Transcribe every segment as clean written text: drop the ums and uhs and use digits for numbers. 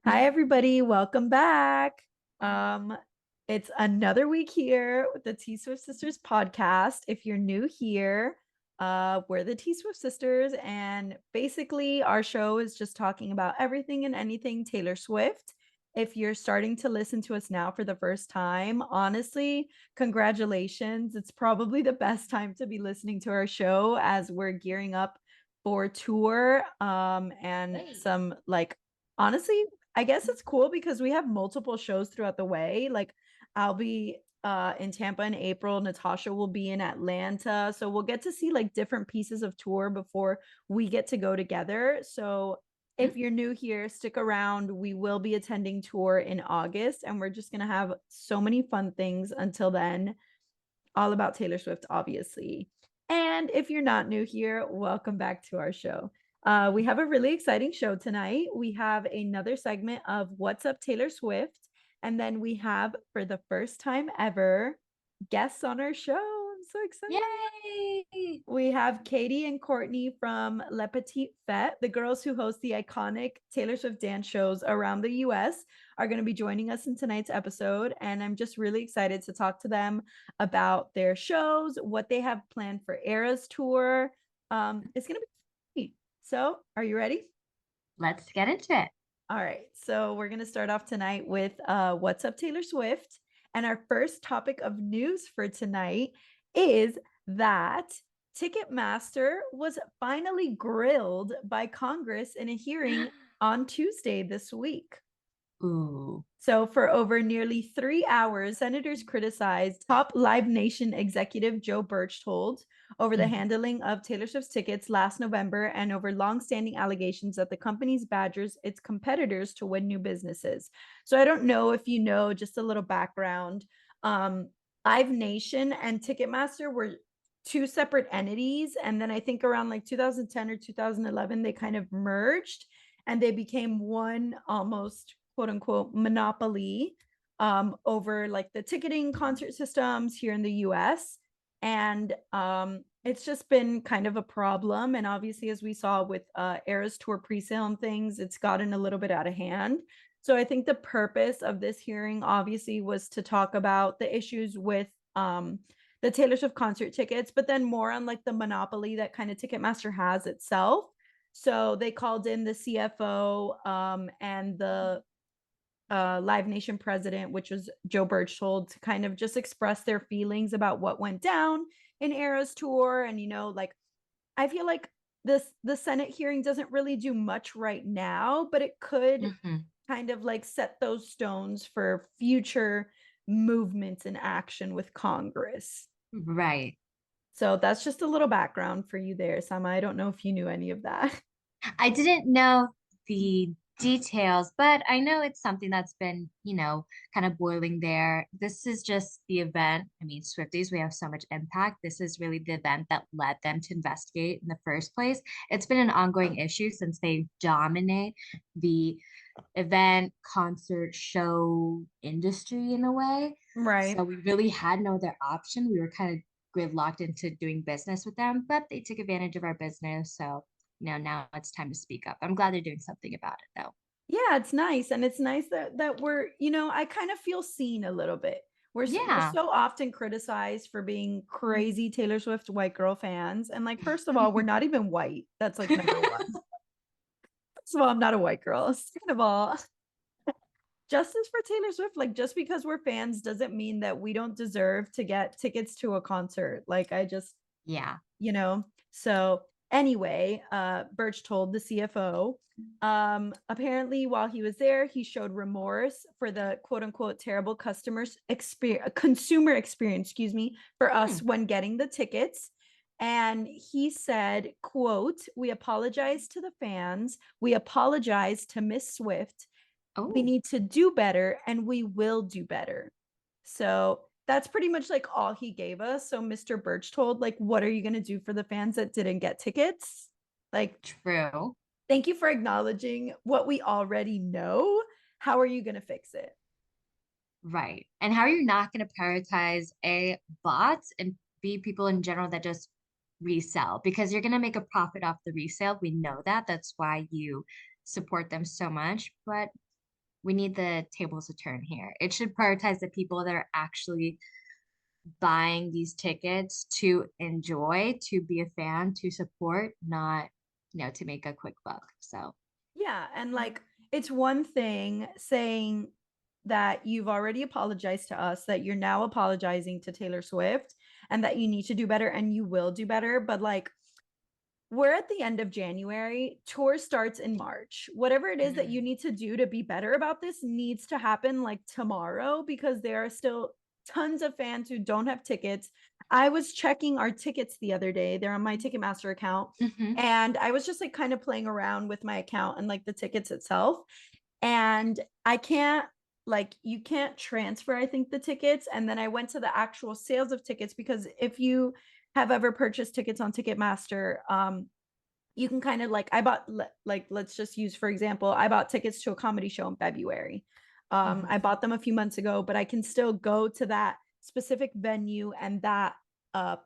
Hi, everybody. Welcome back. Um, it's another week here with the T Swift Sisters podcast. If you're new here, we're the T Swift Sisters, and basically our show is just talking about everything and anything Taylor Swift. If you're starting to listen to us now for the first time, honestly, congratulations. It's probably the best time to be listening to our show as we're gearing up for tour and some like honestly I guess it's cool because we have multiple shows throughout the way. Like I'll be in Tampa in April, Natasha will be in Atlanta. So we'll get to see like different pieces of tour before we get to go together. So if you're new here, stick around. We will be attending tour in August and we're just going to have so many fun things until then. All about Taylor Swift, obviously. And if you're not new here, welcome back to our show. We have a really exciting show tonight. We have another segment of What's Up Taylor Swift. And then we have, for the first time ever, guests on our show. I'm so excited. Yay! We have Caitie and Courtney from Le Petite Fete, the girls who host the iconic Taylor Swift dance shows around the US, are going to be joining us in tonight's episode. And I'm just really excited to talk to them about their shows, what they have planned for Eras Tour. It's going to be great. So, are you ready? Let's get into it. All right. So, we're going to start off tonight with What's Up Taylor Swift. And our first topic of news for tonight is that Ticketmaster was finally grilled by Congress in a hearing on Tuesday this week. Ooh. So, for over nearly 3 hours, senators criticized top Live Nation executive Joe Berchtold over the handling of Taylor Swift's tickets last November and over longstanding allegations that the company's badgers its competitors to win new businesses. So, I don't know if you know just a little background. Live Nation and Ticketmaster were two separate entities. And then I think around like 2010 or 2011, they kind of merged and they became one almost quote unquote monopoly over like the ticketing concert systems here in the US. And it's just been kind of a problem. And obviously, as we saw with Eras Tour pre-sale and things, it's gotten a little bit out of hand. So I think the purpose of this hearing obviously was to talk about the issues with the Taylor Swift concert tickets, but then more on like the monopoly that kind of Ticketmaster has itself. So they called in the CFO and the Live Nation president, which was Joe Berchtold, to kind of just express their feelings about what went down in Eras Tour. And, you know, like, I feel like the Senate hearing doesn't really do much right now, but it could kind of like set those stones for future movements and action with Congress. Right. So that's just a little background for you there, Sama. I don't know if you knew any of that. I didn't know the details, but I know it's something that's been, kind of boiling there. This is just the event. I mean, Swifties, we have so much impact. This is really the event that led them to investigate in the first place. It's been an ongoing issue since they dominate the event, concert, show industry in a way. Right. So we really had no other option. We were kind of gridlocked into doing business with them, but they took advantage of our business. So, now it's time to speak up. I'm glad they're doing something about it though. Yeah, it's nice. And it's nice that we're, I kind of feel seen a little bit. We're Yeah. so often criticized for being crazy Taylor Swift white girl fans. And like, first of all, we're not even white. That's like number one. First of all, I'm not a white girl. Second of all, justice for Taylor Swift. Like, just because we're fans doesn't mean that we don't deserve to get tickets to a concert. Like, I just, Yeah. so anyway, Berchtold, the CFO, apparently while he was there, he showed remorse for the quote unquote terrible consumer experience, excuse me, for us when getting the tickets. And he said, quote, "We apologize to the fans. We apologize to Miss Swift. We Oh, need to do better and we will do better." So that's pretty much like all he gave us. So Mr. Berchtold, like, what are you going to do for the fans that didn't get tickets? Like, true. thank you for acknowledging what we already know. How are you going to fix it? Right. And how are you not going to prioritize A, bots, and B, people in general that just resell because you're going to make a profit off the resale. We know that. That's why you support them so much. But we need the tables to turn here. It should prioritize the people that are actually buying these tickets to enjoy, to be a fan, to support, not, to make a quick buck. So, Yeah, and like it's one thing saying that you've already apologized to us, that you're now apologizing to Taylor Swift, and that you need to do better and you will do better. But like, we're at the end of January, tour starts in March. Whatever it is that you need to do to be better about this needs to happen like tomorrow, because there are still tons of fans who don't have tickets. I was checking our tickets the other day. They're on my Ticketmaster account. mhm. And I was just like kind of playing around with my account and like the tickets itself. And I can't, like, you can't transfer, I think, the tickets. And then I went to the actual sales of tickets, because if you have ever purchased tickets on Ticketmaster, you can kind of like, I bought, like, let's just use, for example, I bought tickets to a comedy show in February. Mhm. I bought them a few months ago, but I can still go to that specific venue and that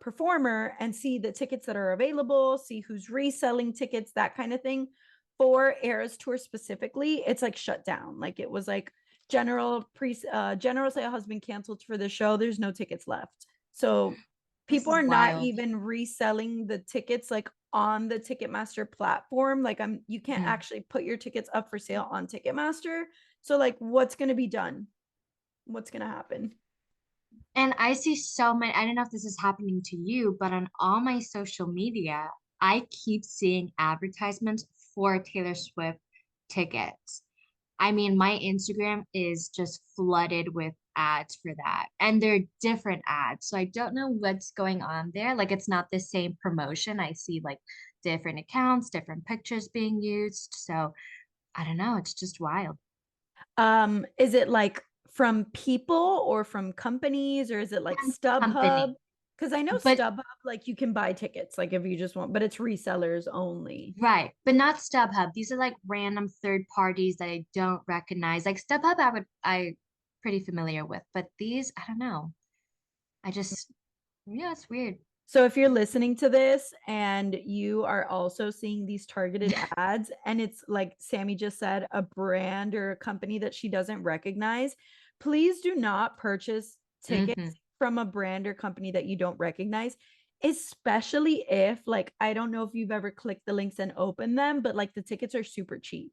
performer and see the tickets that are available, see who's reselling tickets, that kind of thing. For Eras Tour specifically, it's like shut down. Like it was like general sale has been canceled for the show. There's no tickets left. So This people is are not wild. even reselling the tickets like on the Ticketmaster platform. Like you can't Mhm. actually put your tickets up for sale on Ticketmaster. So like what's going to be done? What's going to happen? And I see so many, I don't know if this is happening to you, but on all my social media, I keep seeing advertisements for Taylor Swift tickets. I mean, my Instagram is just flooded with ads for that. And they're different ads. So I don't know what's going on there. Like it's not the same promotion. I see like different accounts, different pictures being used. So I don't know. It's just wild. Is it like from people or from companies, or is it like From StubHub? company. Because I know But StubHub, like you can buy tickets, like if you just want, but it's resellers only. right, but not StubHub. These are like random third parties that I don't recognize. Like StubHub, I pretty familiar with, but these, I don't know. I just, yeah, it's weird. So if you're listening to this and you are also seeing these targeted ads, and it's like Sammy just said, a brand or a company that she doesn't recognize, please do not purchase tickets Hmm. from a brand or company that you don't recognize, especially if, like, I don't know if you've ever clicked the links and opened them, but like the tickets are super cheap.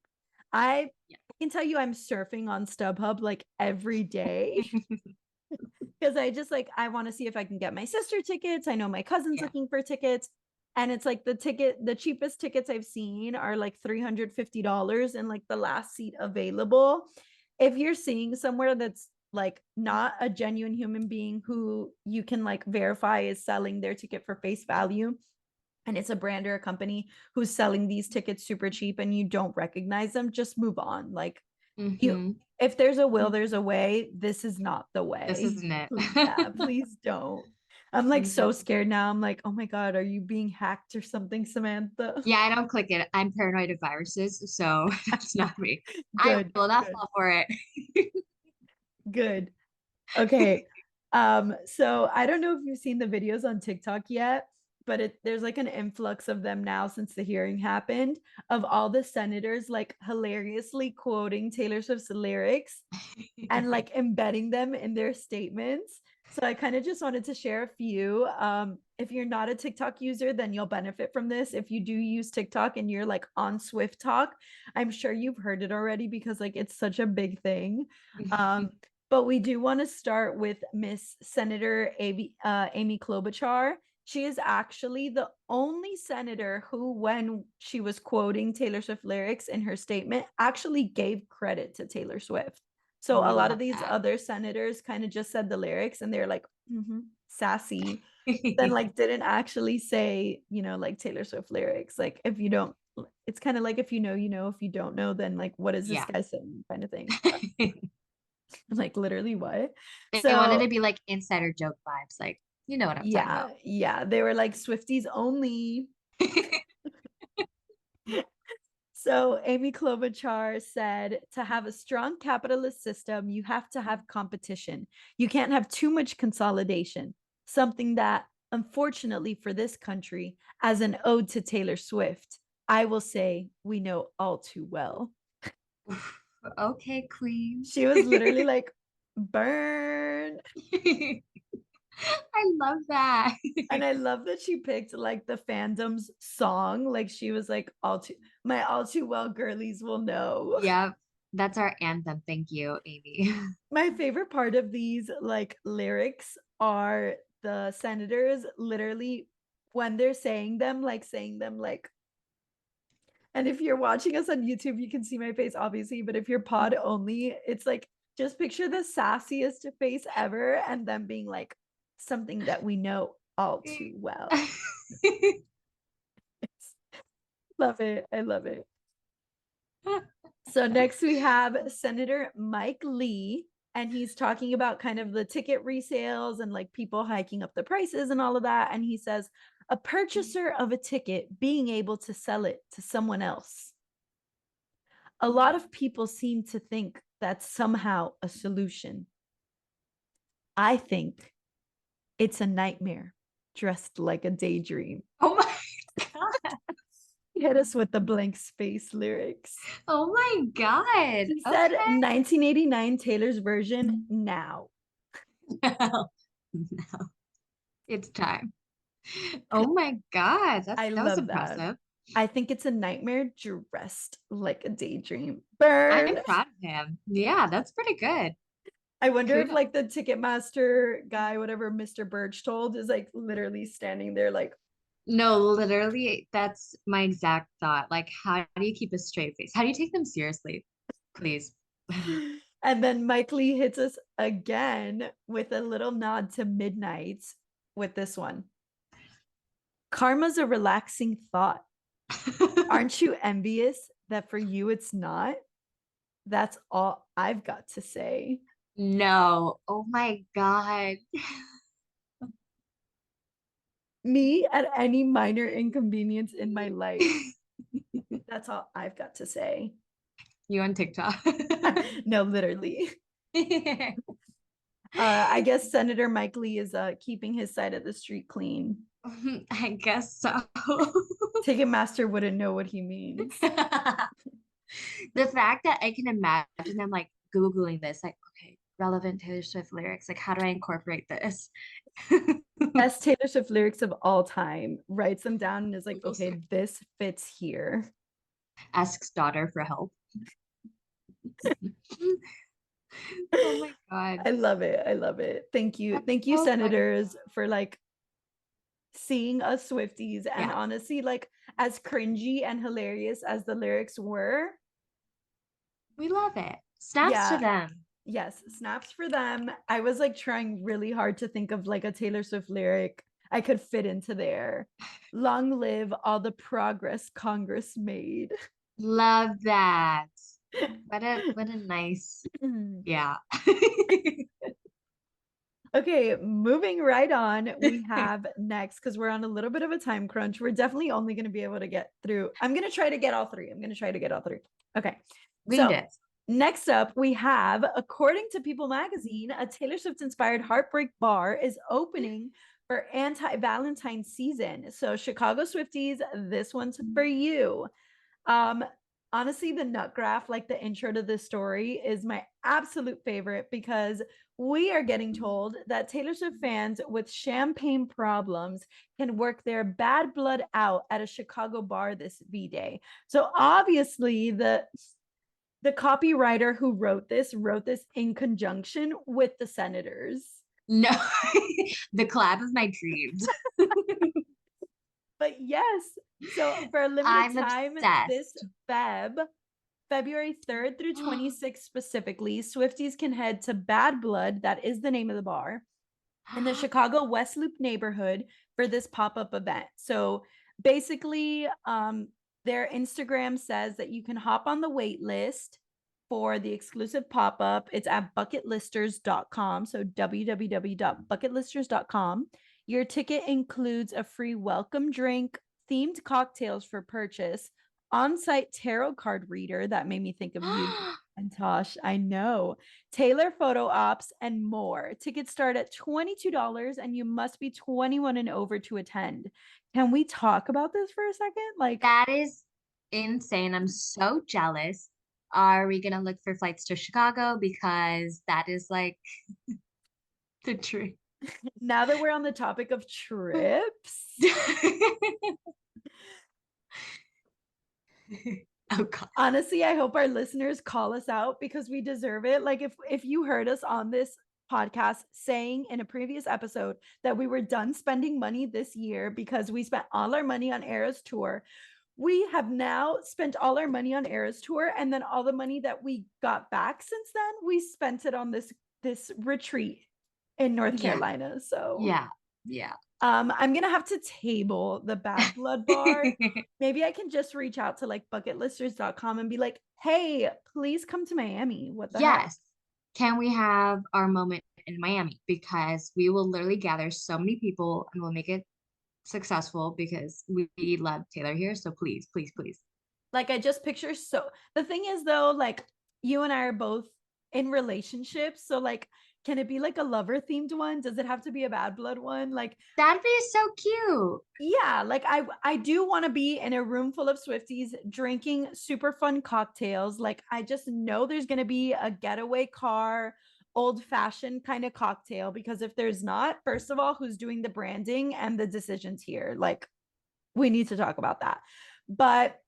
I Yeah. can tell you I'm surfing on StubHub like every day, because I just like, I want to see if I can get my sister tickets. I know my cousin's Yeah. looking for tickets. And it's like the cheapest tickets I've seen are like $350 and like the last seat available. If you're seeing somewhere that's like not a genuine human being who you can like verify is selling their ticket for face value, and it's a brand or a company who's selling these tickets super cheap and you don't recognize them, just move on. Like, you, Hmm. if there's a will, there's a way. This is not the This way. isn't it. Yeah, please don't. I'm like Mhm. so scared now. I'm like, oh my God, are you being hacked or something, Samantha? Yeah, I don't click it. I'm paranoid of viruses, so that's not me. I Good, will not good, fall for it. good. Okay. So I don't know if you've seen the videos on TikTok yet, but there's like an influx of them now since the hearing happened, of all the senators like hilariously quoting Taylor Swift's lyrics and like embedding them in their statements. So I kind of just wanted to share a few. If you're not a TikTok user, then you'll benefit from this. If you do use TikTok and you're like on Swift Talk, I'm sure you've heard it already, because like it's such a big thing. But we do want to start with Miss Senator Amy Klobuchar. She is actually the only senator who, when she was quoting Taylor Swift lyrics in her statement, actually gave credit to Taylor Swift. So We a lot of love these that. other senators kind of just said the lyrics and they're like, sassy, then like didn't actually say, like Taylor Swift lyrics. Like if you don't, it's kind of like if you know, if you don't know, then like what is this Yeah. guy saying, kind of thing. Like literally what? They wanted So to be like insider joke vibes, like you know what I'm talking yeah, about. yeah. They were like Swifties only. So Amy Klobuchar said, to have a strong capitalist system, you have to have competition. You can't have too much consolidation. Something that Unfortunately for this country, as an ode to Taylor Swift, I will say we know all too well. Okay, queen. She was literally like, burn. I love that. And I love that she picked like the fandom's song. Like she was like, all too well girlies will know. Yep, that's our anthem. Thank you, Amy. My favorite part of these like lyrics are the senators literally when they're saying them like, and if you're watching us on YouTube, you can see my face, obviously, but if you're pod only, it's like just picture the sassiest face ever and them being like something that we know all too well. Love it. I love it. So next we have Senator Mike Lee, and he's talking about kind of the ticket resales and like people hiking up the prices and all of that. And he says, a purchaser of a ticket being able to sell it to someone else. A lot of people seem to think that's somehow a solution. I think it's a nightmare dressed like a daydream. Oh my God. Hit us with the blank space lyrics. Oh my God. He said Okay. 1989 Taylor's version now. No, no. It's time. Oh my God. I That was love that. impressive. I think it's a nightmare dressed like a daydream. I Burn. am proud of him. Yeah, that's pretty good. I wonder if Kudos. like the Ticketmaster guy, whatever Mr. Birch told, is like literally standing there like, No, literally, that's my exact thought. Like, how do you keep a straight face? How do you take them seriously? Please. and then Mike Lee hits us again with a little nod to midnight with this one. Karma's a relaxing thought. Aren't you envious that for you it's not? That's all I've got to say. No. Oh my God. Me at any minor inconvenience in my life. That's all I've got to say. You on TikTok? No, literally. I guess Senator Mike Lee is keeping his side of the street clean. I guess so. Ticketmaster wouldn't know what he means. The fact that I can imagine them like Googling this, like, okay, relevant Taylor Swift lyrics, like, how do I incorporate this? Best Taylor Swift lyrics of all time. Writes them down and is like, Google okay, search. this fits here. Asks daughter for help. Oh my God. I love it. I love it. Thank you. That's Thank you, so funny. senators, for like seeing us Swifties. And Yeah, honestly, like as cringy and hilarious as the lyrics were, we love it. Snaps to yeah, them. yes, snaps for them. I was like trying really hard to think of like a Taylor Swift lyric I could fit into there. Long live all the progress Congress made. Love that. What a nice, yeah. Okay, moving right on, we have next because we're on a little bit of a time crunch. We're definitely only going to be able to get through. I'm going to try to get all three. Okay. We can do So, it. next up, we have, according to People magazine, a Taylor Swift inspired heartbreak bar is opening for anti Valentine's season. So, Chicago Swifties, this one's for you. Um, Honestly, the nut graph, like the intro to this story, is my absolute favorite because we are getting told that Taylor Swift fans with champagne problems can work their bad blood out at a Chicago bar this V-Day. So obviously the copywriter who wrote this in conjunction with the senators. No, the collab is my dreams. But yes, so for a limited I'm time, this obsessed. February 3rd through 26th specifically, Swifties can head to Bad Blood, that is the name of the bar, in the Chicago West Loop neighborhood for this pop-up event. So basically, their Instagram says that you can hop on the wait list for the exclusive pop-up. It's at bucketlisters.com. So www.bucketlisters.com. Your ticket includes a free welcome drink, themed cocktails for purchase, on-site tarot card reader, that made me think of you, And Tosh, I know. Taylor photo ops and more. Tickets start at $22 and you must be 21 and over to attend. Can we talk about this for a second? Like, That is insane. I'm so jealous. Are we gonna look for flights to Chicago? Because that is like the dream. now that we're on the topic of trips, Oh God. honestly, I hope our listeners call us out because we deserve it. Like if you heard us on this podcast saying in a previous episode that we were done spending money this year because we spent all our money on Eras tour, we have now spent all our money on Eras tour, and then all the money that we got back since then, we spent it on this retreat in North Yeah. Carolina. So Yeah. Yeah. I'm gonna have to table the Bad Blood bar. Maybe I can just reach out to like bucketlisters.com and be like, hey, please come to Miami. What the heck? Yes. Can we have our moment in Miami? Because we will literally gather so many people and we'll make it successful because we love Taylor here. So please, please, please. Like I just picture so the thing is though, like you and I are both in relationships. So like can it be like a lover themed one? Does it have to be a Bad Blood one? Like That'd be so cute. yeah, like I do want to be in a room full of Swifties drinking super fun cocktails. Like I just know there's going to be a getaway car, old fashioned kind of cocktail because if there's not, first of all, who's doing the branding and the decisions here? Like we need to talk about that. But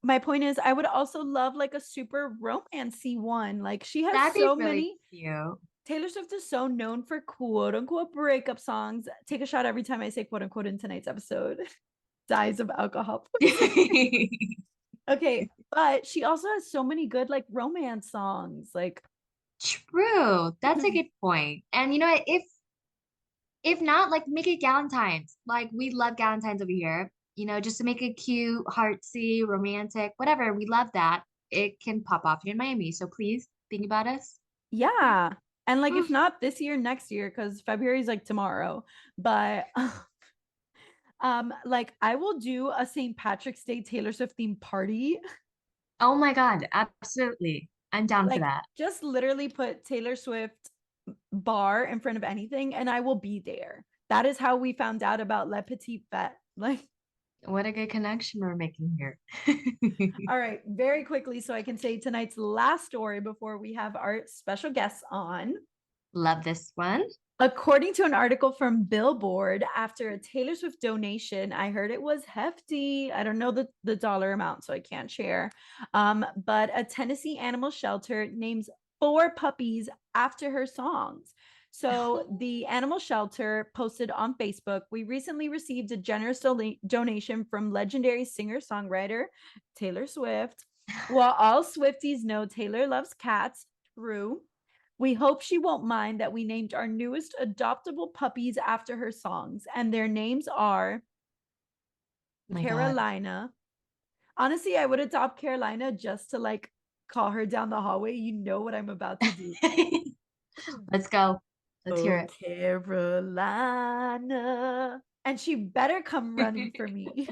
my point is I would also love like a super romancy one. Like she has That'd be so really many. cute. Taylor Swift is so known for quote unquote breakup songs. Take a shot every time I say quote unquote in tonight's episode. Dies of alcohol poisoning. Okay, but she also has so many good like romance songs. Like, True. That's a good point. And you know what? If not, like make it Galentine's. Like we love Galentine's over here. You know, just to make it cute, heartsy, romantic, whatever. We love that. It can pop off here in Miami. So please think about us. yeah. And like, if not this year, next year, because February is like tomorrow. But like I will do a St. Patrick's Day Taylor Swift themed party. Oh my God, absolutely. I'm down for Like, that. just literally put Taylor Swift bar in front of anything and I will be there. That is how we found out about Le Petite Fete. Like, What a good connection we're making here. all right, very quickly, so I can say tonight's last story before we have our special guests on. Love this one. According to an article from Billboard, after a Taylor Swift donation, I heard it was hefty. I don't know the dollar amount, so I can't share. But a Tennessee animal shelter names 4 puppies after her songs. So the animal shelter posted on Facebook, we recently received a generous donation from legendary singer-songwriter Taylor Swift. While all Swifties know Taylor loves cats, true. We hope she won't mind that we named our newest adoptable puppies after her songs, and their names are My God. Carolina. Honestly, I would adopt Carolina just to like call her down the hallway. You know what I'm about to do. Let's go. Let's hear Oh, it. Carolina. And she better come running for me.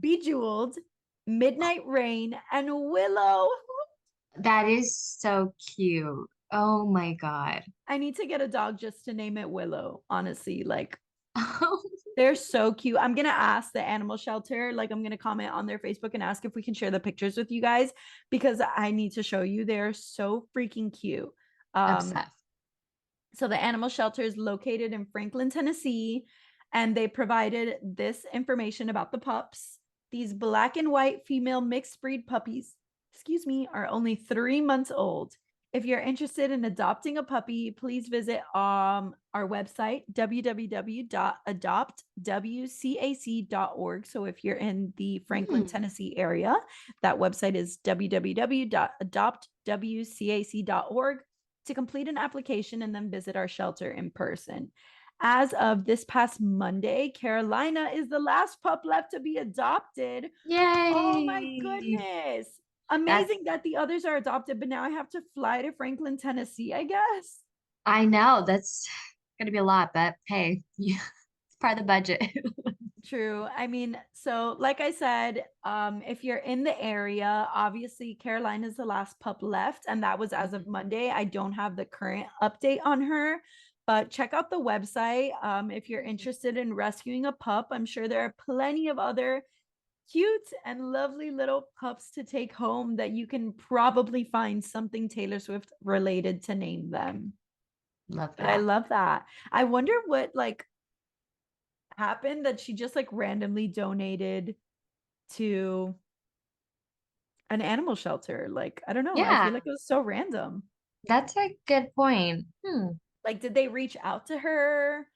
Bejeweled, Midnight Rain, and Willow. That is so cute. Oh my God. I need to get a dog just to name it Willow, honestly. Like, they're so cute. I'm gonna ask the animal shelter, like I'm gonna comment on their Facebook and ask if we can share the pictures with you guys because I need to show you. They're so freaking cute. Obsessed. So the animal shelter is located in Franklin, Tennessee, and they provided this information about the pups. These black and white female mixed breed puppies, excuse me, are only 3 months old. If you're interested in adopting a puppy, please visit our website, www.adoptwcac.org. So if you're in the Franklin, Tennessee area, that website is www.adoptwcac.org to complete an application and then visit our shelter in person. As of this past Monday, Carolina is the last pup left to be adopted. Oh my Yay. goodness. That's, Amazing that the others are adopted, but now I have to fly to Franklin, Tennessee, I guess. I know that's gonna be a lot, but hey, yeah, it's part of the budget. True. I mean, so like I said, if you're in the area, obviously Caroline is the last pup left, and that was as of Mhm. Monday. I don't have the current update on her, but check out the website. If you're interested in rescuing a pup, I'm sure there are plenty of other cute and lovely little pups to take home that you can probably find something Taylor Swift related to name them. Love But I that. love that. I wonder what like happened that she just like randomly donated to an animal shelter. Like, I don't know. I feel Yeah, like it was so random. that's a good point. Like, did they reach out to her?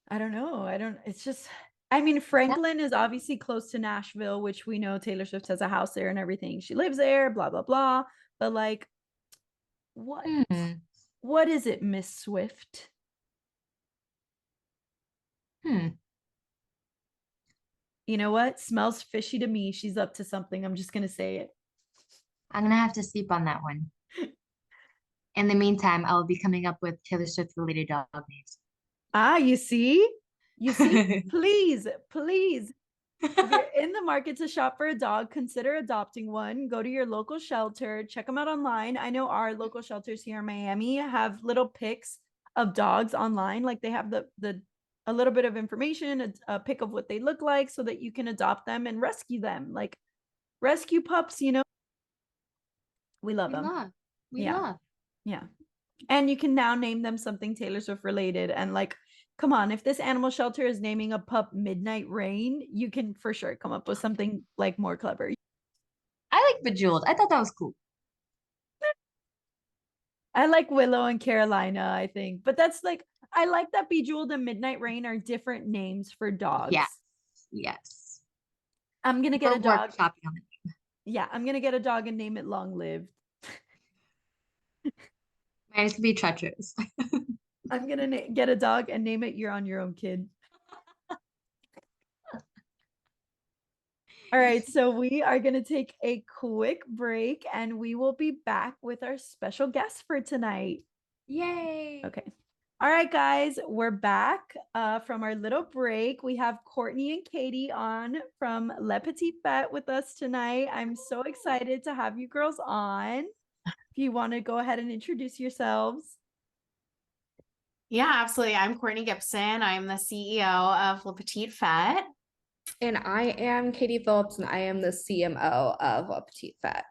I don't know. It's just, I mean, Yeah. Franklin is obviously close to Nashville, which we know Taylor Swift has a house there and everything. She lives there, blah, blah, blah. But like, what, Hmm. what is it, Miss Swift? Hmm. You know what? Smells fishy to me. She's up to something. I'm just going to say it. I'm gonna have to sleep on that one. In the meantime, I'll be coming up with Taylor Swift related dog names. Ah, you see? You see? Please, please. If you're in the market to shop for a dog, consider adopting one. Go to your local shelter, check them out online. I know our local shelters here in Miami have little pics of dogs online. Like they have the a little bit of information, a pic of what they look like so that you can adopt them and rescue them. Like rescue pups, we love We them. love. We Yeah. love. Yeah. And you can now name them something Taylor Swift related. And like, come on, if this animal shelter is naming a pup Midnight Rain, you can for sure come up with something like more clever. I like Bejeweled. I thought that was cool. I like Willow and Carolina, I think. But that's like, I like that Bejeweled and Midnight Rain are different names for Yes. dogs. Yes. I'm going to get We're a dog. workshopping on it. Yeah, I'm going to get a dog and name it Long Lived. Mine is gonna be treacherous. I'm going to get a dog and name it You're on Your Own Kid. All right, so we are going to take a quick break and we will be back with our special guest for tonight. Yay. Okay. All right, guys, we're back from our little break. We have Courtney and Caitie on from Le Petite Fete with us tonight. I'm so excited to have you girls on. If you want to go ahead and introduce yourselves. Yeah, absolutely. I'm Courtney Gibson. I'm the CEO of Le Petite Fete. And I am Katie Phillips, and I am the CMO of A Petite Fete.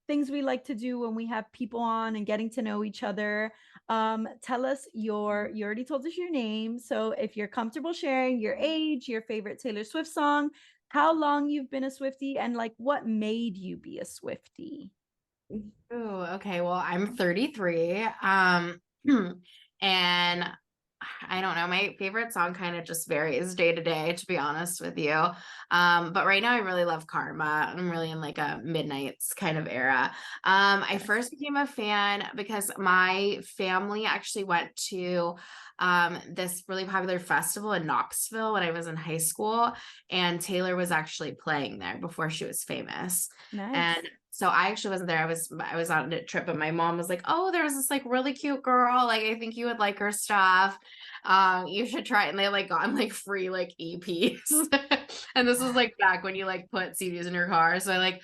Things we like to do when we have people on and getting to know each other. Tell us you already told us your name. So if you're comfortable sharing your age, your favorite Taylor Swift song, how long you've been a Swiftie, and like what made you be a Swiftie. Oh, okay. Well, I'm 33. And I don't know, my favorite song kind of just varies day to day, to be honest with you. But right now I really love Karma. I'm really in like a midnights kind of era. I first became a fan because my family actually went to this really popular festival in Knoxville when I was in high school, and Taylor was actually playing there before she was famous. Nice. And so I actually wasn't there. I was on a trip, but my mom was like, "Oh, there was this like really cute girl. Like I think you would like her stuff. You should try it." And they like gotten like free like EPs. And this was like back when you like put CDs in your car. So I like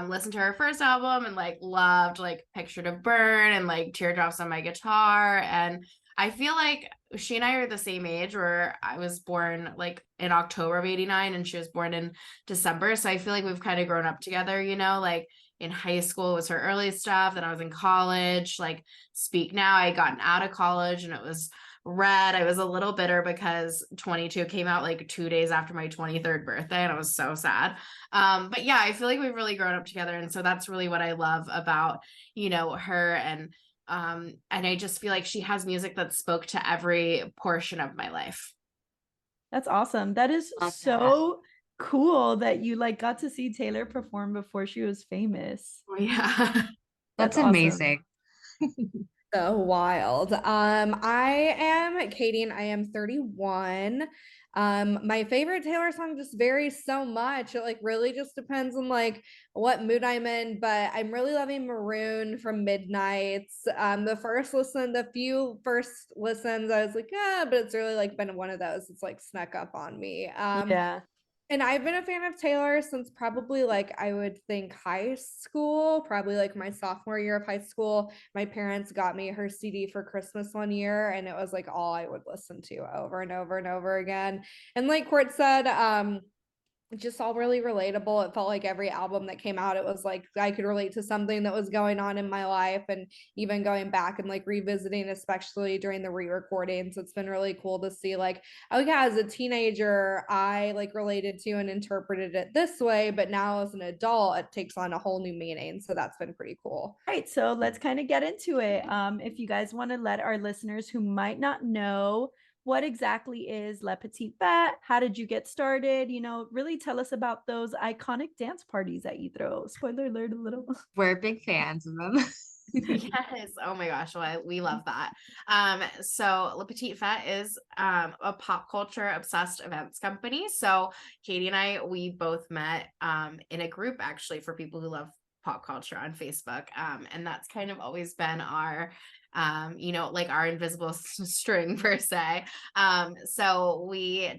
listened to her first album and like loved like Picture to Burn and like Teardrops on My Guitar. And I feel like she and I are the same age, where I was born like in October of 89 and she was born in December. So I feel like we've kind of grown up together, like in high school was her early stuff. Then I was in college, like Speak Now. I had gotten out of college and it was Red. I was a little bitter because 22 came out like 2 days after my 23rd birthday, and I was so sad. But yeah, I feel like we've really grown up together. And so that's really what I love about, her. And I just feel like she has music that spoke to every portion of my life. That's awesome. That is Love that. so cool that you like got to see Taylor perform before she was famous. Yeah. That's That's awesome. amazing. So wild. I am Katie, and I am 31. My favorite Taylor song just varies so much. It like really just depends on like what mood I'm in, but I'm really loving Maroon from Midnight's. The few first listens, I was like, yeah, but it's really like been one of those. It's like snuck up on me. Yeah. And I've been a fan of Taylor since probably like I would think high school, probably like my sophomore year of high school. My parents got me her CD for Christmas one year, and it was like all I would listen to over and over and over again. And like Court said, just all really relatable. It felt like every album that came out, it was like I could relate to something that was going on in my life, and even going back and like revisiting, especially during the re-recordings. It's been really cool to see like, oh yeah, as a teenager, I like related to and interpreted it this way, but now as an adult, it takes on a whole new meaning. So that's been pretty cool. All right, so let's kind of get into it. If you guys want to let our listeners who might not know what exactly is Le Petite Fete, how did you get started? Really tell us about those iconic dance parties that you throw. Spoiler alert a little. We're big fans of them. Yes. Oh my gosh. Well, we love that. So Le Petite Fete is a pop culture obsessed events company. So Caitie and I, we both met in a group actually for people who love pop culture on Facebook. And that's kind of always been our like our invisible string per se. So we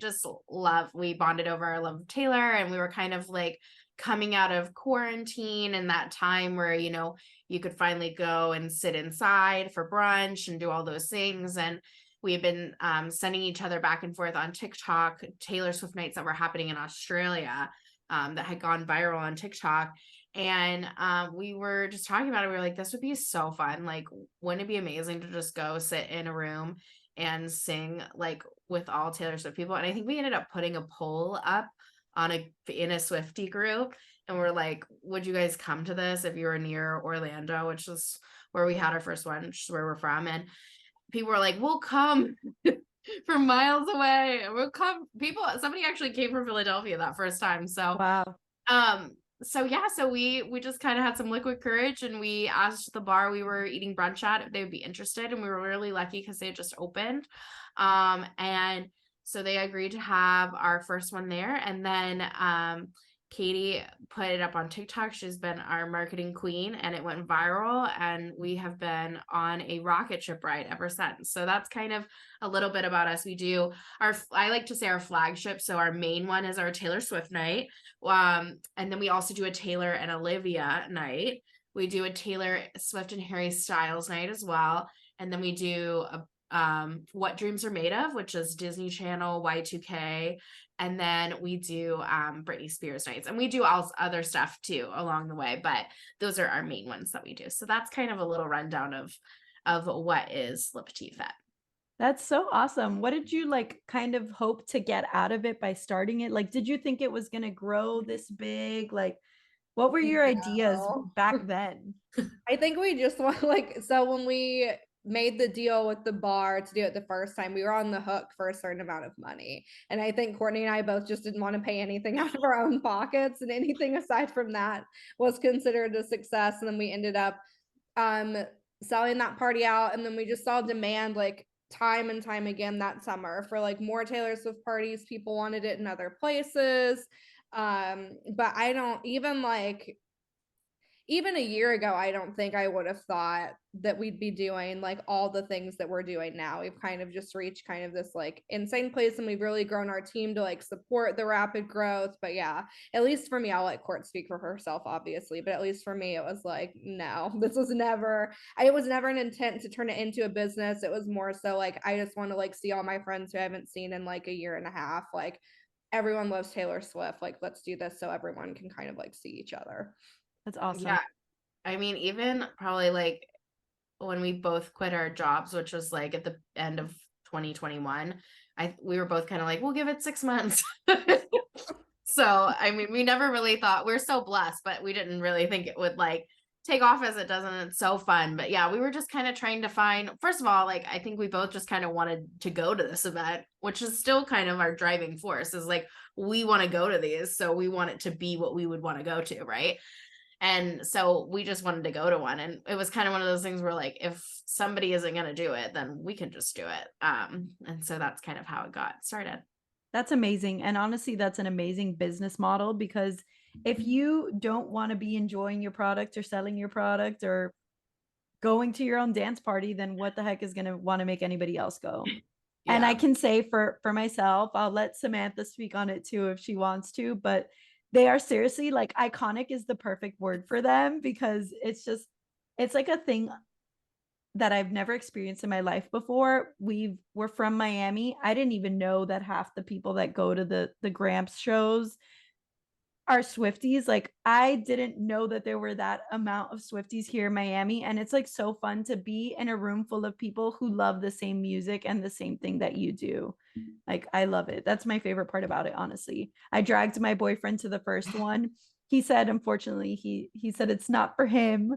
bonded over our love of Taylor, and we were kind of like coming out of quarantine and that time where, you could finally go and sit inside for brunch and do all those things. And we had been sending each other back and forth on TikTok, Taylor Swift nights that were happening in Australia that had gone viral on TikTok. And we were just talking about it. We were like, this would be so fun. Like, wouldn't it be amazing to just go sit in a room and sing like with all Taylor Swift people? And I think we ended up putting a poll up in a Swiftie group. And we're like, would you guys come to this if you were near Orlando, which is where we had our first one, which is where we're from. And people were like, we'll come from miles away. We'll come. Somebody actually came from Philadelphia that first time. So, Wow. so we just kind of had some liquid courage, and we asked the bar we were eating brunch at if they would be interested. And we were really lucky because they had just opened. And so they agreed to have our first one there. And then, Caitie put it up on TikTok. She's been our marketing queen, and it went viral, and we have been on a rocket ship ride ever since. So that's kind of a little bit about us. I like to say our flagship. So our main one is our Taylor Swift night. And then we also do a Taylor and Olivia night. We do a Taylor Swift and Harry Styles night as well. And then we do What Dreams Are Made Of, which is Disney Channel, Y2K. And then we do Britney Spears nights, and we do all other stuff too along the way, but those are our main ones that we do. So that's kind of a little rundown of what is Le Petite Fete. That's so awesome. What did you like kind of hope to get out of it by starting it? Like, did you think it was going to grow this big? Like, what were your ideas back then? I think we just want so when we made the deal with the bar to do it the first time, we were on the hook for a certain amount of money. And I think Courtney and I both just didn't want to pay anything out of our own pockets, and anything aside from that was considered a success. And then we ended up selling that party out, and then we just saw demand like time and time again that summer for like more Taylor Swift parties. People wanted it in other places. But I don't even a year ago, I don't think I would have thought that we'd be doing like all the things that we're doing now. We've kind of just reached kind of this like insane place, and we've really grown our team to like support the rapid growth. But yeah, at least for me, I'll let Court speak for herself, obviously, but at least for me, it was like, no, it was never an intent to turn it into a business. It was more so like, I just want to like see all my friends who I haven't seen in like a year and a half. Like, everyone loves Taylor Swift. Like, let's do this so everyone can kind of like see each other. That's awesome. Yeah. I mean, even probably like when we both quit our jobs, which was like at the end of 2021, we were both kind of like, we'll give it 6 months. So, I mean, we never really thought, we're so blessed, but we didn't really think it would like take off as it does, and it's so fun. But yeah, we were just kind of trying to find, first of all, like I think we both just kind of wanted to go to this event, which is still kind of our driving force, is like we want to go to these, so we want it to be what we would want to go to, right? And so we just wanted to go to one, and it was kind of one of those things where like, if somebody isn't going to do it, then we can just do it. And so that's kind of how it got started. That's amazing. And honestly, that's an amazing business model, because if you don't want to be enjoying your product or selling your product or going to your own dance party, then what the heck is going to want to make anybody else go? And I can say for myself, I'll let Samantha speak on it too if she wants to, but they are seriously like, iconic is the perfect word for them, because it's like a thing that I've never experienced in my life before. We're from Miami. I didn't even know that half the people that go to the Gramps shows are Swifties. Like, I didn't know that there were that amount of Swifties here in Miami, and it's like so fun to be in a room full of people who love the same music and the same thing that you do. Like, I love it. That's my favorite part about it, honestly. I dragged my boyfriend to the first one. He said, unfortunately, he said it's not for him,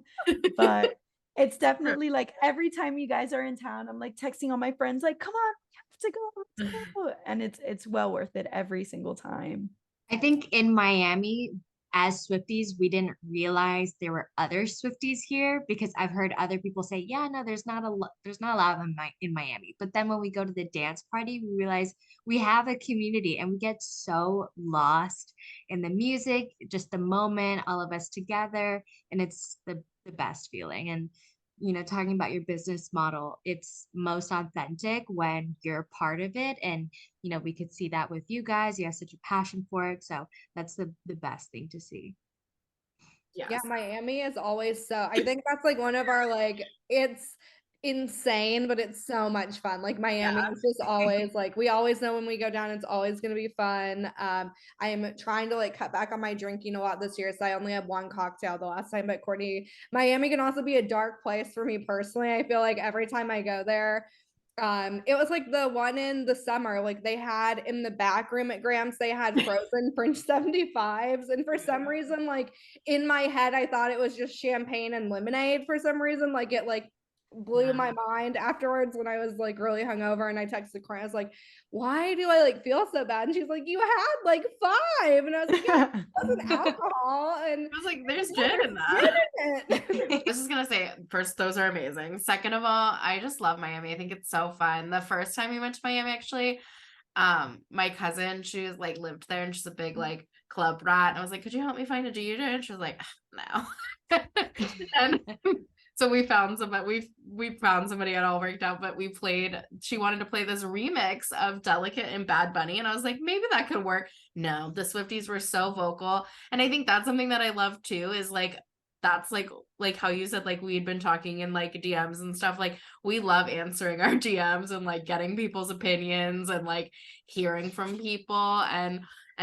but it's definitely like every time you guys are in town, I'm like texting all my friends, like, come on, we have to go, let's go. And it's well worth it every single time. I think in Miami, as Swifties, we didn't realize there were other Swifties here because I've heard other people say, "Yeah, no, there's not a lot of them in Miami." But then when we go to the dance party, we realize we have a community, and we get so lost in the music, just the moment, all of us together, and it's the best feeling. And talking about your business model, it's most authentic when you're part of it, and we could see that with you guys. You have such a passion for it, so that's the best thing to see. Yeah, Yes. Miami is always so, I think that's like one of our, like, it's insane, but it's so much fun. Like, Miami Yeah. is just always like, we always know when we go down, it's always going to be fun. I am trying to like cut back on my drinking a lot this year, so I only had one cocktail the last time. But Courtney, Miami can also be a dark place for me personally. I feel like every time I go there, it was like the one in the summer, like they had in the back room at Grams, they had frozen French 75s. And for some reason, like in my head, I thought it was just champagne and lemonade for some reason. Like it like blew my mind afterwards when I was like really hungover, and I texted Corinne, I was like, why do I like feel so bad? And she's like, you had like 5. And I was like, yeah, it wasn't alcohol. And I was like, there's gin in that. I was just gonna say, first, those are amazing. Second of all, I just love Miami. I think it's so fun. The first time we went to Miami, actually, my cousin, she was like lived there, and she's a big like club rat. And I was like, could you help me find a DJ? And she was like, no. And so we found somebody. We found somebody. It all worked out. But we played. She wanted to play this remix of Delicate and Bad Bunny, and I was like, maybe that could work. No, the Swifties were so vocal, and I think that's something that I love too. Is like, that's like how you said, like, we'd been talking in like DMs and stuff. Like, we love answering our DMs and like getting people's opinions and like hearing from people and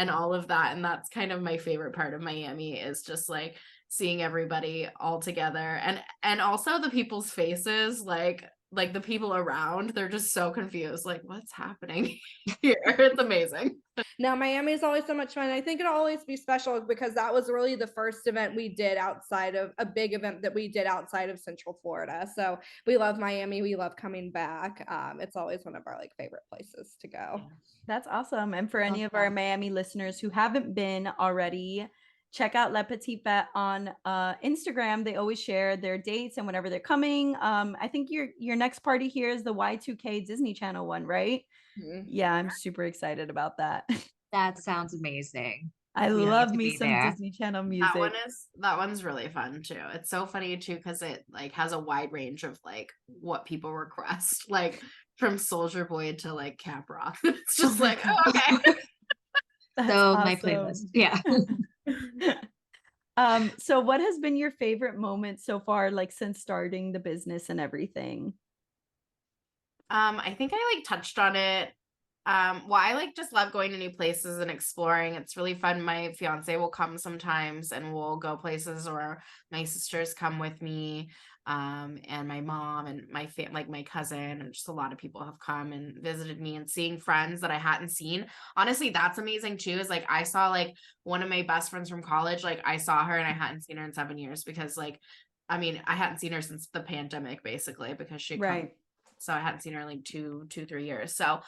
all of that. And that's kind of my favorite part of Miami, is just like seeing everybody all together, and also the people's faces, like the people around, they're just so confused, like, what's happening here? It's amazing. Now, Miami is always so much fun. I think it'll always be special because that was really the first event we did outside of a big event that we did outside of Central Florida. So we love Miami. We love coming back. It's always one of our like favorite places to go. That's awesome. And for any of our Miami listeners who haven't been already, check out La Petite Fete on Instagram. They always share their dates and whenever they're coming. I think your next party here is the Y2K Disney Channel one, right? Mm-hmm. Yeah, I'm super excited about that. That sounds amazing. I We love need to me be some there. Disney Channel music. That one's really fun too. It's so funny too, because it like has a wide range of like what people request, like from Soldier Boy to like Camp Rock. It's just like, oh, okay. That's So my awesome. playlist. Yeah. So what has been your favorite moment so far, like since starting the business and everything? I think I like touched on it. Well, I like just love going to new places and exploring. It's really fun. My fiance will come sometimes and we'll go places, or my sisters come with me. And my mom and my like my cousin, and just a lot of people have come and visited me, and seeing friends that I hadn't seen. Honestly, that's amazing too. Is like, I saw like one of my best friends from college. Like, I saw her and I hadn't seen her in 7 years, because like, I mean, I hadn't seen her since the pandemic, basically, because she Right. so I hadn't seen her in like 3 years. So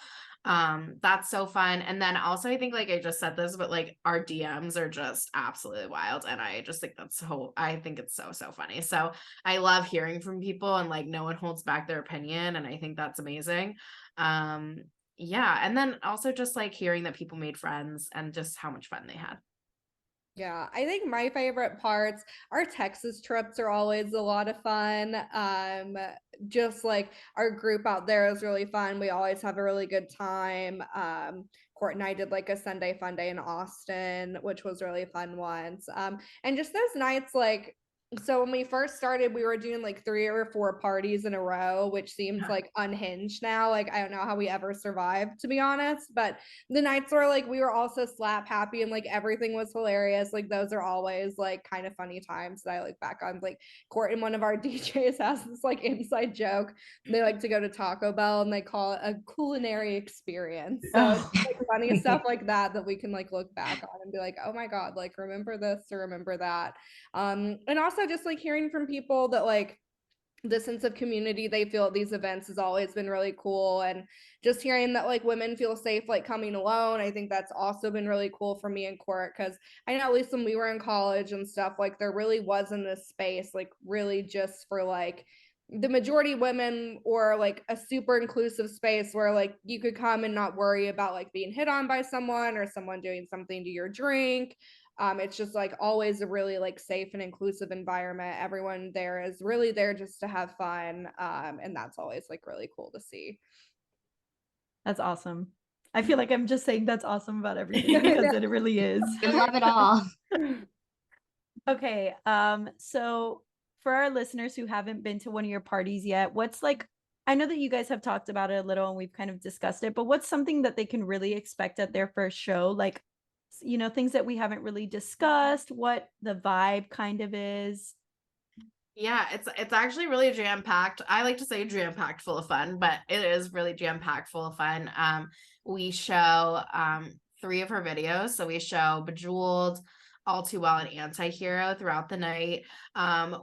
that's so fun. And then also, I think, like I just said this, but like our DMs are just absolutely wild, and I just think I think it's so funny. So I love hearing from people, and like no one holds back their opinion, and I think that's amazing. yeah, and then also just like hearing that people made friends and just how much fun they had. Yeah, I think my favorite parts, our Texas trips are always a lot of fun. Just like our group out there is really fun. We always have a really good time. Court and I did like a Sunday fun day in Austin, which was really fun once. And just those nights, like, so when we first started, we were doing like 3 or 4 parties in a row, which seems like unhinged now. Like, I don't know how we ever survived, to be honest, but the nights where like we were also slap happy and like everything was hilarious, like those are always like kind of funny times that I look back on. Like Court and one of our DJs has this like inside joke. They like to go to Taco Bell and they call it a culinary experience. So it's like funny stuff like that we can like look back on and be like, oh my God, like remember this or remember that. And also just like hearing from people that like the sense of community they feel at these events has always been really cool, and just hearing that like women feel safe like coming alone, I think that's also been really cool for me in Court, because I know at least when we were in college and stuff, like there really wasn't this space like really just for like the majority women, or like a super inclusive space where like you could come and not worry about like being hit on by someone or someone doing something to your drink. It's just like always a really like safe and inclusive environment. Everyone there is really there just to have fun. And that's always like really cool to see. That's awesome. I feel like I'm just saying that's awesome about everything because it really is. I love it all. Okay, so for our listeners who haven't been to one of your parties yet, what's like, I know that you guys have talked about it a little and we've kind of discussed it, but what's something that they can really expect at their first show? Like, you know, things that we haven't really discussed, what the vibe kind of is. Yeah, it's actually really jam-packed. I like to say jam-packed full of fun, but it is really jam-packed full of fun. We show 3 of her videos. So we show Bejeweled, All Too Well, and Anti-Hero throughout the night.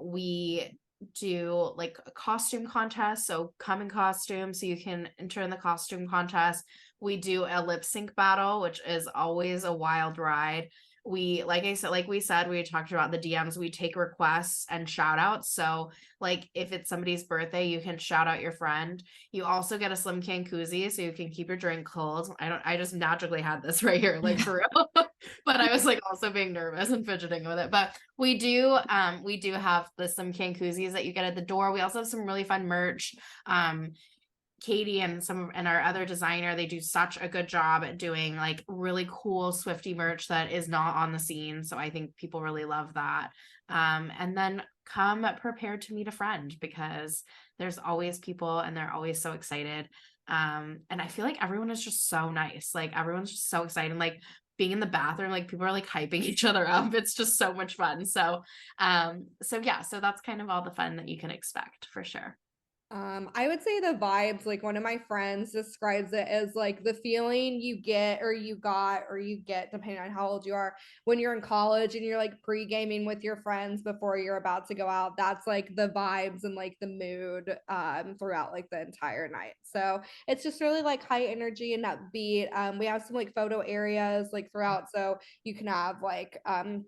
We do like a costume contest, so come in costume so you can enter in the costume contest. We do a lip sync battle, which is always a wild ride. We, like I said, like we said, we talked about the DMs, we take requests and shout outs. So like if it's somebody's birthday, you can shout out your friend. You also get a slim can koozie so you can keep your drink cold. I just magically had this right here, like for real. But I was like also being nervous and fidgeting with it. But we do have the slim can koozies that you get at the door. We also have some really fun merch. Caitie and our other designer, they do such a good job at doing like really cool Swiftie merch that is not on the scene. So I think people really love that. And then come prepared to meet a friend, because there's always people and they're always so excited. And I feel like everyone is just so nice. Like everyone's just so excited. Like being in the bathroom, like people are like hyping each other up. It's just so much fun. So yeah, so that's kind of all the fun that you can expect for sure. I would say the vibes, like one of my friends describes it as like the feeling you get or you got or you get, depending on how old you are, when you're in college and you're like pre-gaming with your friends before you're about to go out. That's like the vibes and like the mood throughout like the entire night. So it's just really like high energy and upbeat. We have some like photo areas like throughout, so you can have like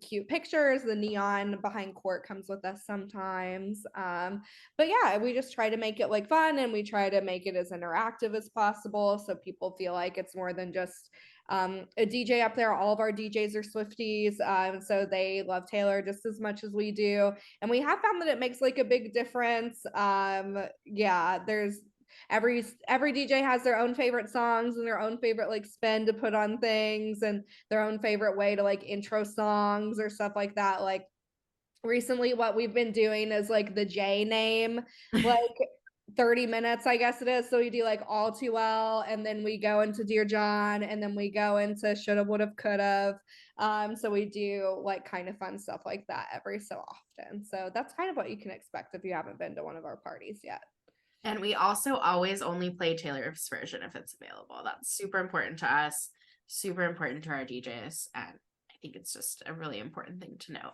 cute pictures. The neon behind Court comes with us sometimes. But yeah, we just try to make it like fun, and we try to make it as interactive as possible so people feel like it's more than just a DJ up there. All of our DJs are Swifties, so they love Taylor just as much as we do, and we have found that it makes like a big difference. Yeah, there's every DJ has their own favorite songs and their own favorite like spin to put on things, and their own favorite way to like intro songs or stuff like that. Like recently what we've been doing is like the J name, like 30 minutes, I guess it is. So we do like All Too Well, and then we go into Dear John, and then we go into Shoulda, Woulda, Coulda. So we do like kind of fun stuff like that every so often. So that's kind of what you can expect if you haven't been to one of our parties yet. And we also always only play Taylor's version if it's available. That's super important to us, super important to our DJs. And I think it's just a really important thing to know.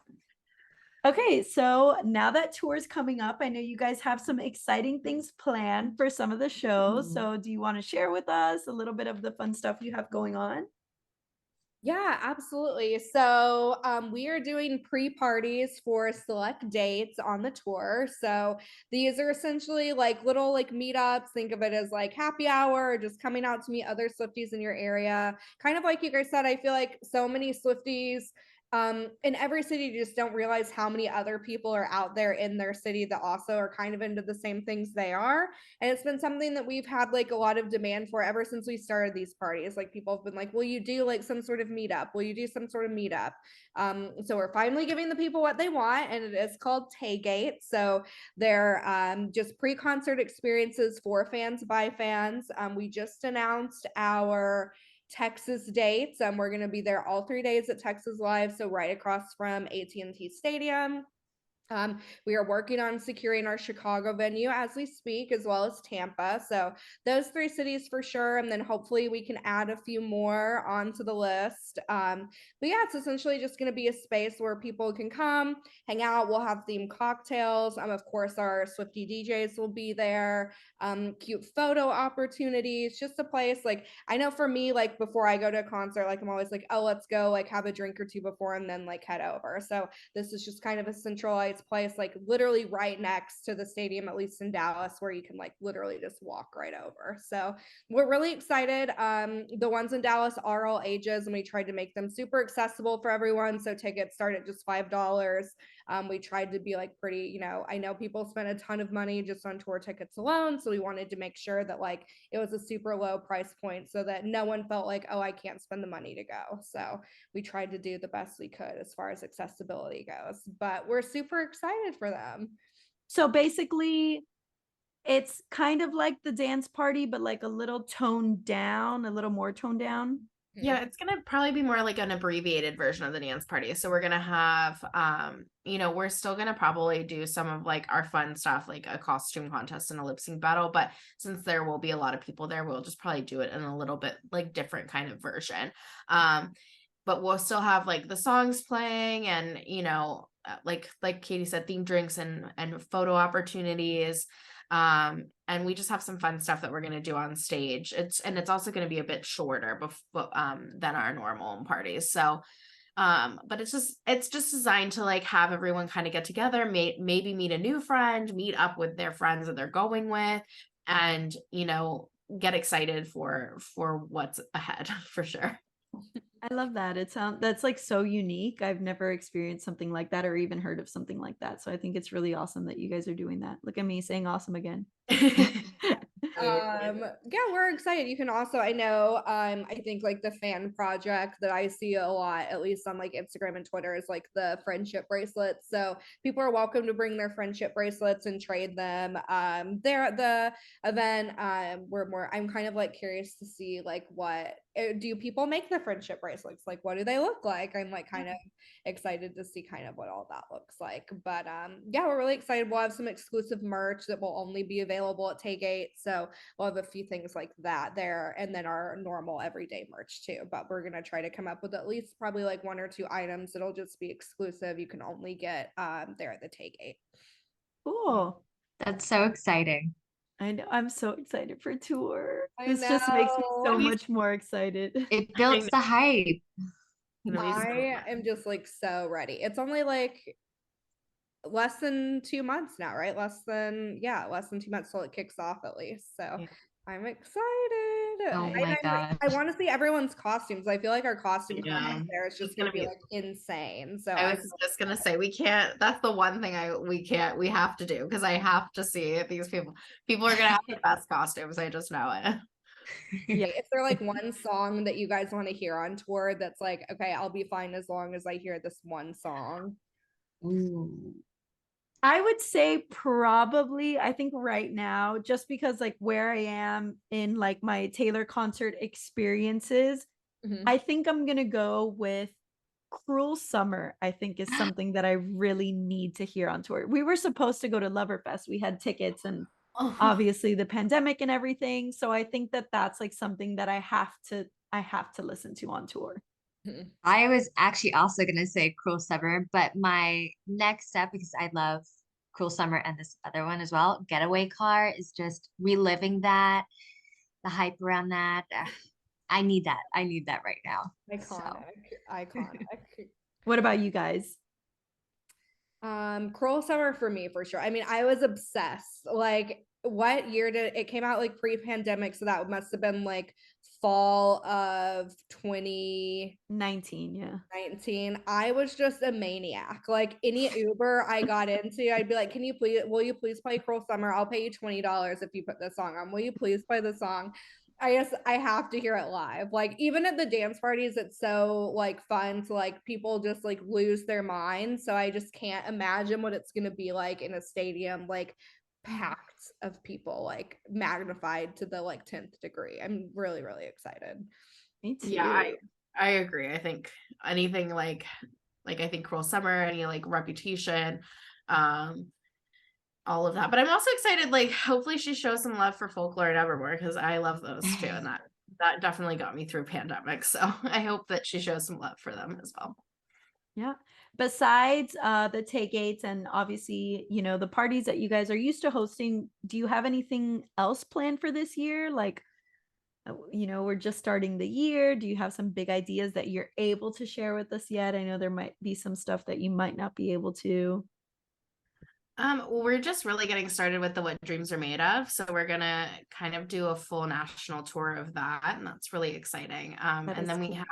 Okay, so now that tour's coming up, I know you guys have some exciting things planned for some of the shows. So do you want to share with us a little bit of the fun stuff you have going on? Yeah, absolutely. So we are doing pre-parties for select dates on the tour. So these are essentially like little like meetups. Think of it as like happy hour or just coming out to meet other Swifties in your area. Kind of like you guys said, I feel like so many Swifties in every city you just don't realize how many other people are out there in their city that also are kind of into the same things they are. And it's been something that we've had like a lot of demand for ever since we started these parties. Like people have been like, will you do like some sort of meetup? Will you do some sort of meetup? So we're finally giving the people what they want, and it is called Tailgate. So they're just pre-concert experiences for fans by fans. We just announced our Texas dates. We're going to be there all 3 days at Texas Live, so right across from AT&T Stadium. We are working on securing our Chicago venue as we speak, as well as Tampa. So those 3 cities for sure. And then hopefully we can add a few more onto the list. But yeah, it's essentially just going to be a space where people can come, hang out. We'll have themed cocktails. Of course, our Swifty DJs will be there. Cute photo opportunities, just a place. Like, I know for me, like before I go to a concert, like I'm always like, oh, let's go like have a drink or two before and then like head over. So this is just kind of a centralized place, like literally right next to the stadium, at least in Dallas, where you can like literally just walk right over. So we're really excited. The ones in Dallas are all ages, and we tried to make them super accessible for everyone. So tickets start at just $5. We tried to be like pretty, I know people spend a ton of money just on tour tickets alone. So we wanted to make sure that like it was a super low price point so that no one felt like, oh, I can't spend the money to go. So we tried to do the best we could as far as accessibility goes, but we're super excited for them. So basically, it's kind of like the dance party, but like a little toned down, a little more toned down. Yeah, it's gonna probably be more like an abbreviated version of the dance party. So we're gonna have we're still gonna probably do some of like our fun stuff, like a costume contest and a lip sync battle. But since there will be a lot of people there, we'll just probably do it in a little bit like different kind of version. But we'll still have like the songs playing and like Caitie said, themed drinks and photo opportunities. And we just have some fun stuff that we're going to do on stage. It's also going to be a bit shorter than our normal parties. So but it's just designed to like have everyone kind of get together, maybe meet a new friend, meet up with their friends that they're going with, and get excited for what's ahead for sure. I love that. That's like so unique. I've never experienced something like that or even heard of something like that. So I think it's really awesome that you guys are doing that. Look at me saying awesome again. Yeah, we're excited. You can also, I know, I think like the fan project that I see a lot, at least on like Instagram and Twitter, is like the friendship bracelets. So people are welcome to bring their friendship bracelets and trade them. There at the event, I'm kind of like curious to see like what do people make the friendship bracelets? Like, what do they look like? I'm like kind of excited to see kind of what all that looks like. But yeah, we're really excited. We'll have some exclusive merch that will only be available at Tailgate. So we'll have a few things like that there, and then our normal everyday merch too. But we're gonna try to come up with at least probably like 1 or 2 items that'll just be exclusive. You can only get there at the Tailgate. Cool. That's so exciting. I know. I'm so excited for tour. I This just makes me so know. much more excited. It builds the hype. I am just like so ready. It's only like less than 2 months now, right? Less than 2 months till it kicks off at least. So Yeah. I'm excited. Oh my gosh. I want to see everyone's costumes. I feel like our costume Yeah. contest there is just It's gonna gonna be be- like insane. So I was just gonna say we can't. That's the one thing we have to do because I have to see these people. People are gonna have the best costumes. I just know it. Yeah. Is there like one song that you guys want to hear on tour that's like, okay, I'll be fine as long as I hear this one song? Ooh. I would say probably, I think right now, just because like where I am in like my Taylor concert experiences, Mhm. I think I'm gonna go with Cruel Summer. I think is something that I really need to hear on tour. We were supposed to go to Loverfest. We had tickets and obviously the pandemic and everything. So I think that that's like something that I have to listen to on tour. I was actually also gonna say Cruel Summer, but my next step, because I love Cruel Summer and this other one as well, Getaway Car, is just reliving that, the hype around that. I need that. I need that right now. Iconic. What about you guys? Cruel Summer for me for sure. I mean, I was obsessed. Like, what year did it came out? Like pre-pandemic, so that must have been like fall of 2019. 19, yeah. I was just a maniac. Like any Uber I got into, I'd be like, will you please play Cruel Summer? I'll pay you $20 if you put this song on. Will you please play the song? I have to hear it live. Like even at the dance parties, it's so like fun to like people just like lose their minds. So I just can't imagine what it's gonna be like in a stadium, like packed of people, like magnified to the like 10th degree. I'm really, really excited. Me too. Yeah, I agree. I think anything like I think Cruel Summer, any like Reputation, all of that. But I'm also excited, like hopefully she shows some love for Folklore and Evermore because I love those too. And that definitely got me through pandemic. So I hope that she shows some love for them as well. Yeah. Besides the tailgates and obviously, you know, the parties that you guys are used to hosting, do you have anything else planned for this year? Like, you know, we're just starting the year. Do you have some big ideas that you're able to share with us yet? I know there might be some stuff that you might not be able to. We're just really getting started with the What Dreams Are Made Of. So we're gonna kind of do a full national tour of that, and that's really exciting. And then we have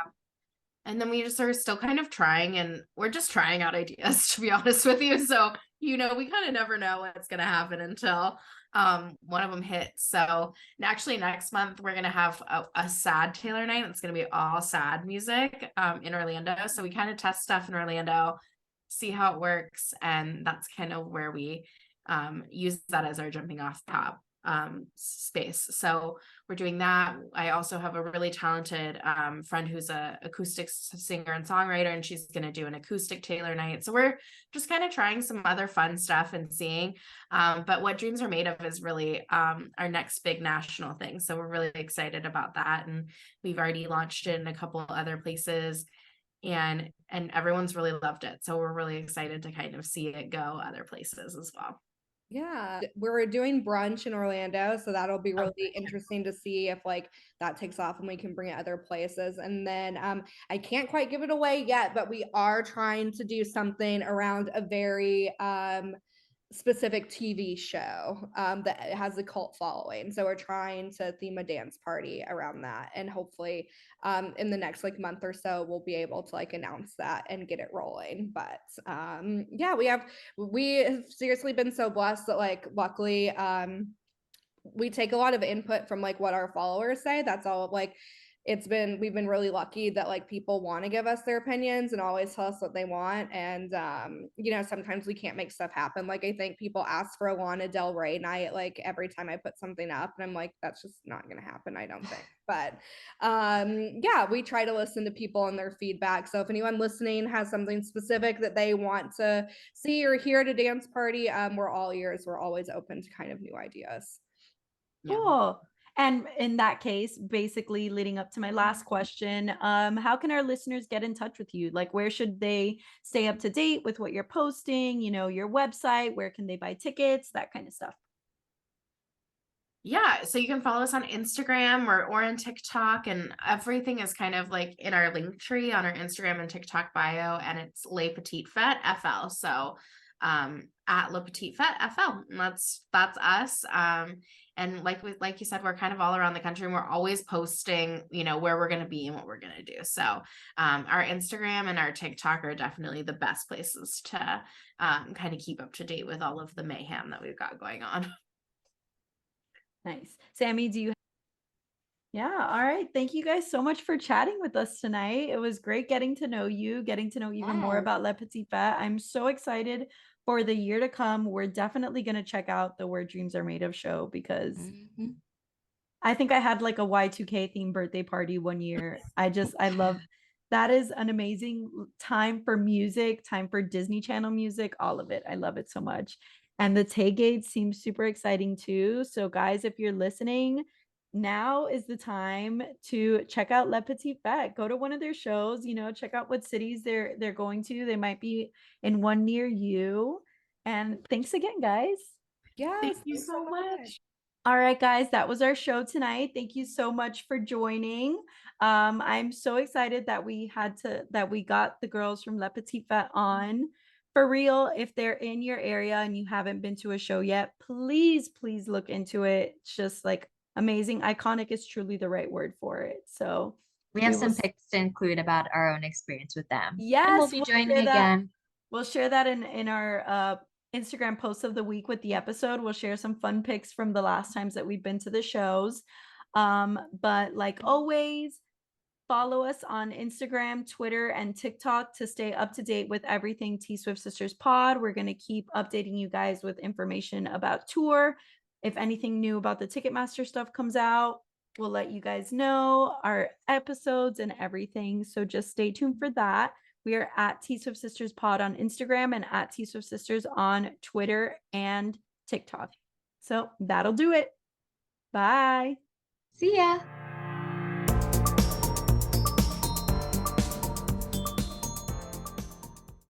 and then we just are still kind of trying, and we're just trying out ideas, to be honest with you. So, you know, we kind of never know what's going to happen until one of them hits. So actually next month, we're going to have a sad Taylor night. It's going to be all sad music in Orlando. So we kind of test stuff in Orlando, see how it works. And that's kind of where we use that as our jumping off space. So we're doing that. I also have a really talented friend who's a acoustic singer and songwriter, and she's going to do an acoustic Taylor night. So we're just kind of trying some other fun stuff and seeing. But What Dreams Are Made Of is really our next big national thing. So we're really excited about that, and we've already launched it in a couple other places, and everyone's really loved it. So we're really excited to kind of see it go other places as well. Yeah, we're doing brunch in Orlando, so that'll be really interesting to see if like that takes off and we can bring it other places. And then I can't quite give it away yet, but we are trying to do something around a very specific TV show that has a cult following. So we're trying to theme a dance party around that, and hopefully in the next like month or so we'll be able to like announce that and get it rolling. But yeah, we have seriously been so blessed that like luckily we take a lot of input from like what our followers say. That's all. Like we've been really lucky that like people want to give us their opinions and always tell us what they want. And you know, sometimes we can't make stuff happen. Like I think people ask for a Lana Del Rey night like every time I put something up, and I'm like, that's just not gonna happen, I don't think. But yeah, we try to listen to people and their feedback. So if anyone listening has something specific that they want to see or hear at a dance party, we're all ears. We're always open to kind of new ideas. Cool. And in that case, basically leading up to my last question, how can our listeners get in touch with you? Like, where should they stay up to date with what you're posting? You know, your website, where can they buy tickets, that kind of stuff? Yeah, so you can follow us on Instagram or on TikTok, and everything is kind of like in our link tree on our Instagram and TikTok bio, and it's Le Petite Fete FL. So at Le Petite Fete FL, and that's us. And like you said, we're kind of all around the country, and we're always posting, you know, where we're going to be and what we're going to do. So our Instagram and our TikTok are definitely the best places to kind of keep up to date with all of the mayhem that we've got going on. Nice. Sammy, do you? Yeah. All right. Thank you guys so much for chatting with us tonight. It was great getting to know you, getting to know even more Yes. about Le Petit Fete. I'm so excited for the year to come. We're definitely going to check out the Where Dreams Are Made Of show because I think I had like a Y2K themed birthday party one year. I love that is an amazing time for music, time for Disney Channel music, all of it. I love it so much. And the tailgate seems super exciting too. So guys, if you're listening, now is the time to check out Le Petit Fete. Go to one of their shows, you know, check out what cities they're going to. They might be in one near you. And thanks again, guys. Yes, Thank you so much. All right, guys, that was our show tonight. Thank you so much for joining. I'm so excited that we got the girls from La Petite Fete on. For real, if they're in your area and you haven't been to a show yet, please look into it. It's just like amazing. Iconic is truly the right word for it. So We we have will some pics to include about our own experience with them. And we'll yes, be we'll joining share that. again. We'll share that in our Instagram post of the week with the episode. We'll share some fun pics from the last times that we've been to the shows. But like always, follow us on Instagram, Twitter, and TikTok to stay up to date with everything T Swift Sisters Pod. We're going to keep updating you guys with information about tour. If anything new about the Ticketmaster stuff comes out, we'll let you guys know our episodes and everything. So just stay tuned for that. We are at T Swift Sisters Pod on Instagram and at T Swift Sisters on Twitter and TikTok. So that'll do it. Bye. See ya.